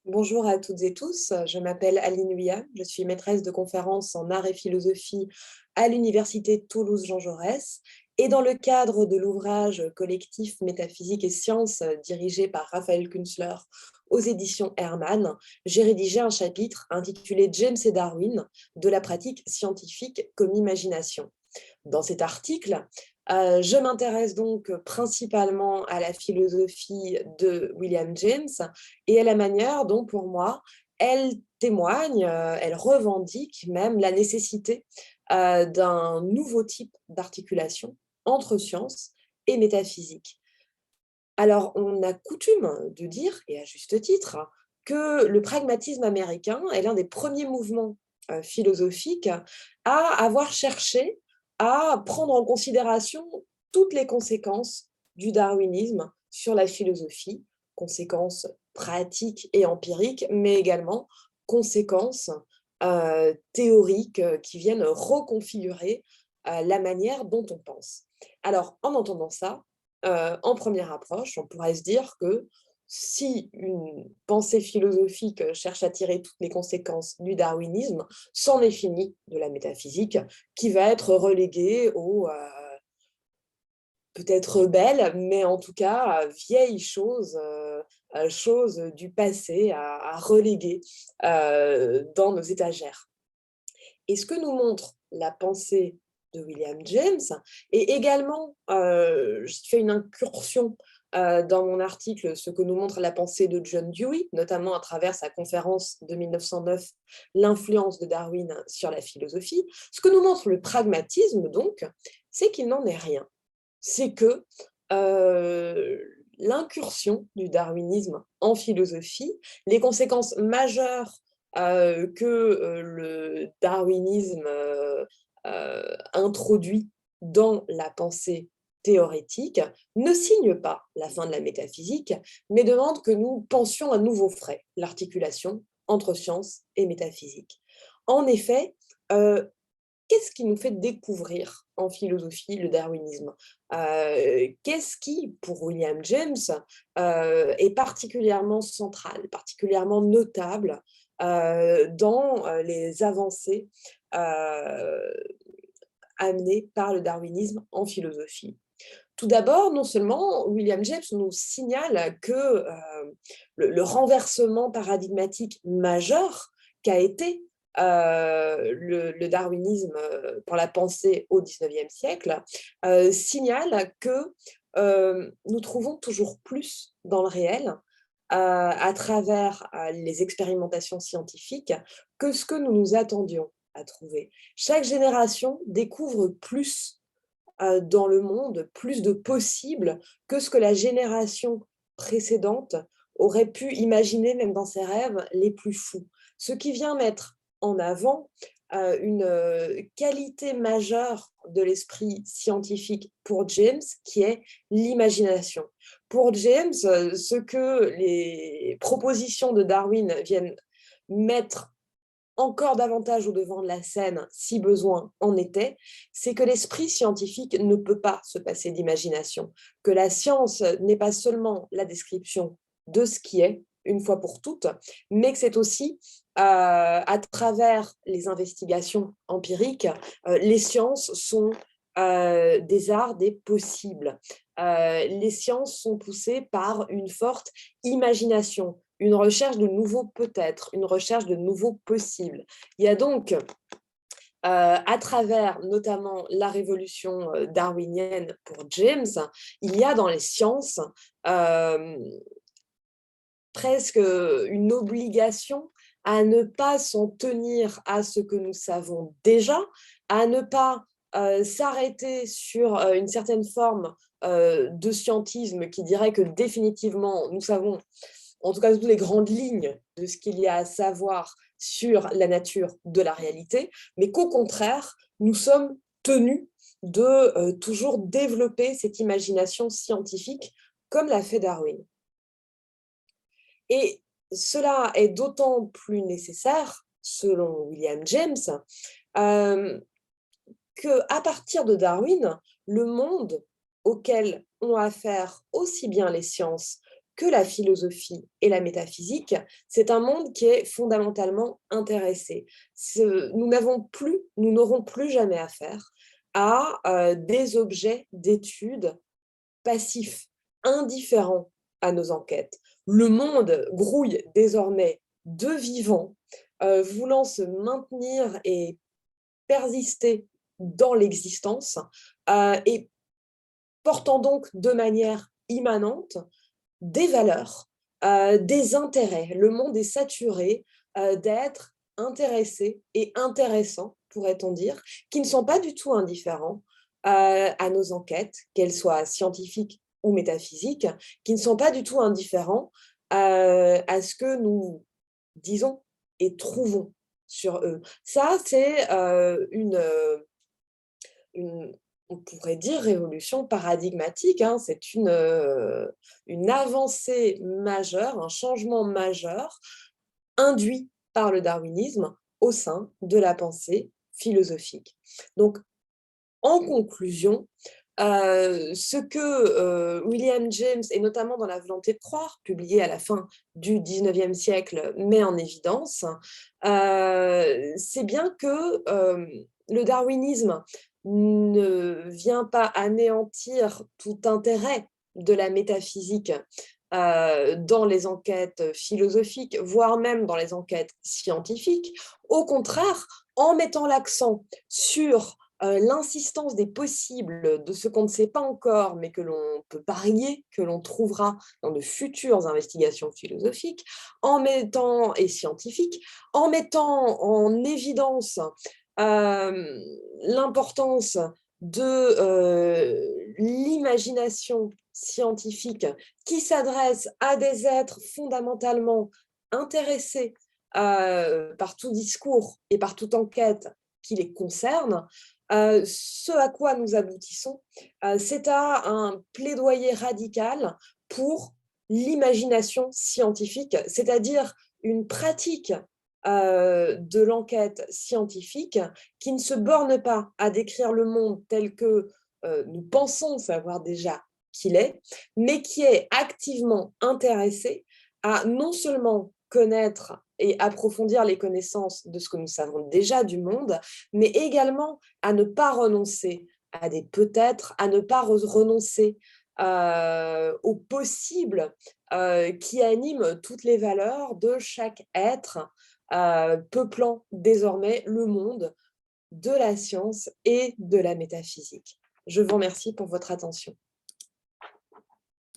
Bonjour à toutes et tous, je m'appelle Aline Huya, je suis maîtresse de conférences en art et philosophie à l'Université Toulouse-Jean Jaurès. Et dans le cadre de l'ouvrage collectif Métaphysique et sciences dirigé par Raphaël Kunzler aux éditions Hermann, j'ai rédigé un chapitre intitulé James et Darwin, de la pratique scientifique comme imagination. Dans cet article, je m'intéresse donc principalement à la philosophie de William James et à la manière dont, pour moi, elle témoigne, elle revendique même la nécessité d'un nouveau type d'articulation entre science et métaphysique. Alors, on a coutume de dire, et à juste titre, que le pragmatisme américain est l'un des premiers mouvements philosophiques à avoir cherché à prendre en considération toutes les conséquences du darwinisme sur la philosophie, conséquences pratiques et empiriques, mais également conséquences théoriques qui viennent reconfigurer la manière dont on pense. Alors, en entendant ça, en première approche, on pourrait se dire que si une pensée philosophique cherche à tirer toutes les conséquences du darwinisme, c'en est fini de la métaphysique qui va être reléguée aux peut-être belles, mais en tout cas vieilles choses, choses du passé à reléguer dans nos étagères. Et ce que nous montre la pensée de William James, et également, je fais une incursion dans mon article, ce que nous montre la pensée de John Dewey, notamment à travers sa conférence de 1909, L'influence de Darwin sur la philosophie. Ce que nous montre le pragmatisme, donc, c'est qu'il n'en est rien. C'est que l'incursion du darwinisme en philosophie, les conséquences majeures que le darwinisme introduit dans la pensée théorétique ne signe pas la fin de la métaphysique, mais demande que nous pensions à nouveau frais l'articulation entre science et métaphysique. En effet, qu'est-ce qui nous fait découvrir en philosophie le darwinisme? Qu'est-ce qui, pour William James, est particulièrement central, particulièrement notable dans les avancées amenées par le darwinisme en philosophie? Tout d'abord, non seulement William James nous signale que le renversement paradigmatique majeur qu'a été le darwinisme pour la pensée au XIXe siècle, signale que nous trouvons toujours plus dans le réel à travers les expérimentations scientifiques que ce que nous nous attendions à trouver. Chaque génération découvre plus dans le monde, plus de possibles que ce que la génération précédente aurait pu imaginer, même dans ses rêves les plus fous. Ce qui vient mettre en avant une qualité majeure de l'esprit scientifique pour James, qui est l'imagination. Pour James, ce que les propositions de Darwin viennent mettre encore davantage au devant de la scène, si besoin en était, c'est que l'esprit scientifique ne peut pas se passer d'imagination, que la science n'est pas seulement la description de ce qui est, une fois pour toutes, mais que c'est aussi à travers les investigations empiriques, les sciences sont des arts des possibles. Les sciences sont poussées par une forte imagination, une recherche de nouveaux peut-être, une recherche de nouveaux possibles. Il y a donc, à travers notamment la révolution darwinienne pour James, il y a dans les sciences euh, presque une obligation à ne pas s'en tenir à ce que nous savons déjà, à ne pas s'arrêter sur une certaine forme de scientisme qui dirait que définitivement nous savons en tout cas toutes les grandes lignes de ce qu'il y a à savoir sur la nature de la réalité, mais qu'au contraire, nous sommes tenus de toujours développer cette imagination scientifique comme l'a fait Darwin. Et cela est d'autant plus nécessaire, selon William James, euh, qu'à partir de Darwin, le monde auquel ont affaire aussi bien les sciences que la philosophie et la métaphysique, c'est un monde qui est fondamentalement intéressé. Nous n'aurons plus jamais affaire à des objets d'étude passifs, indifférents à nos enquêtes. Le monde grouille désormais de vivants, voulant se maintenir et persister dans l'existence, et portant donc de manière immanente des valeurs, des intérêts. Le monde est saturé d'êtres intéressés et intéressants, pourrait-on dire, qui ne sont pas du tout indifférents à nos enquêtes, qu'elles soient scientifiques ou métaphysiques, qui ne sont pas du tout indifférents à ce que nous disons et trouvons sur eux. Ça, c'est une, on pourrait dire, révolution paradigmatique, hein. C'est une avancée majeure, un changement majeur induit par le darwinisme au sein de la pensée philosophique. Donc, en conclusion, ce que William James, et notamment dans La volonté de croire, publié à la fin du XIXe siècle, met en évidence, c'est bien que le darwinisme ne vient pas anéantir tout intérêt de la métaphysique dans les enquêtes philosophiques, voire même dans les enquêtes scientifiques. Au contraire, en mettant l'accent sur l'insistance des possibles, de ce qu'on ne sait pas encore, mais que l'on peut parier, que l'on trouvera dans de futures investigations philosophiques, et scientifiques, en mettant en évidence l'importance de l'imagination scientifique qui s'adresse à des êtres fondamentalement intéressés par tout discours et par toute enquête qui les concerne. Ce à quoi nous aboutissons, c'est à un plaidoyer radical pour l'imagination scientifique, c'est-à-dire une pratique de l'enquête scientifique qui ne se borne pas à décrire le monde tel que nous pensons savoir déjà qu'il est, mais qui est activement intéressé à non seulement connaître et approfondir les connaissances de ce que nous savons déjà du monde, mais également à ne pas renoncer à des peut-être, à ne pas renoncer au possible qui anime toutes les valeurs de chaque être peuplant désormais le monde de la science et de la métaphysique. Je vous remercie pour votre attention.